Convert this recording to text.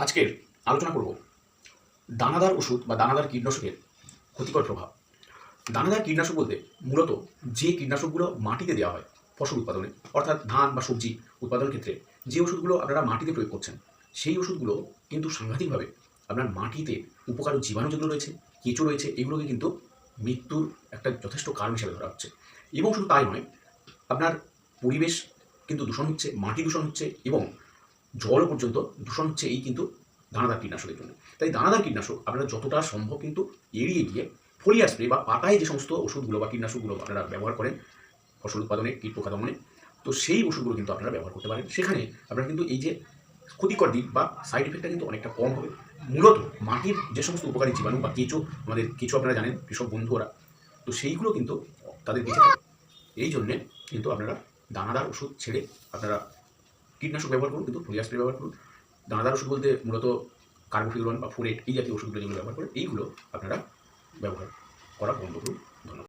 আজকের আলোচনা করব দানাদার ওষুধ বা দানাদার কীটনাশকের ক্ষতিকর প্রভাব। দানাদার কীটনাশক বলতে মূলত যে কীটনাশকগুলো মাটিতে দেওয়া হয় ফসল উৎপাদনে, অর্থাৎ ধান বা সবজি উৎপাদনের ক্ষেত্রে যে ওষুধগুলো আপনারা মাটিতে প্রয়োগ করছেন, সেই ওষুধগুলো কিন্তু সাংঘাতিকভাবে আপনার মাটিতে উপকারী জীবাণু যেগুলো রয়েছে, কেঁচো রয়েছে, এগুলোকে কিন্তু মৃত্যুর একটা যথেষ্ট কারণ হিসেবে ধরা হচ্ছে। এবং শুধু তাই নয়, আপনার পরিবেশ কিন্তু দূষণ হচ্ছে, মাটি দূষণ হচ্ছে এবং জল পর্যন্ত দূষণ হচ্ছে এই কিন্তু দানাদার কীটনাশকের জন্য। তাই দানাদার কীটনাশক আপনারা যতটা সম্ভব কিন্তু এড়িয়ে গিয়ে ফলিয়ার স্প্রে বা পাতায় যে সমস্ত ওষুধগুলো বা কীটনাশকগুলো আপনারা ব্যবহার করেন ফসল উৎপাদনে, কীট পোকা দমনে, তো সেই ওষুধগুলো কিন্তু আপনারা ব্যবহার করতে পারেন। সেখানে আপনারা কিন্তু এই যে ক্ষতিকর দিক বা সাইড এফেক্টটা কিন্তু অনেকটা কম হবে। মূলত মাটির যে সমস্ত উপকারী জীবাণু বা কেঁচো, আমাদের কেঁচো আপনারা জানেন কৃষক বন্ধুরা, তো সেইগুলো কিন্তু তাদের বেঁচে থাকে। এই জন্যে কিন্তু আপনারা দানাদার ওষুধ ছেড়ে আপনারা কীটনাশক ব্যবহার করুন, কিন্তু ফলিয়ার স্প্রে ব্যবহার করুন। দানাদার ওষুধ বলতে মূলত কার্বোফিউরন বা ফোরেট এই জাতীয় ওষুধগুলো যেগুলো ব্যবহার করেন, এইগুলো আপনারা ব্যবহার করা বন্ধ করুন। ধন্যবাদ।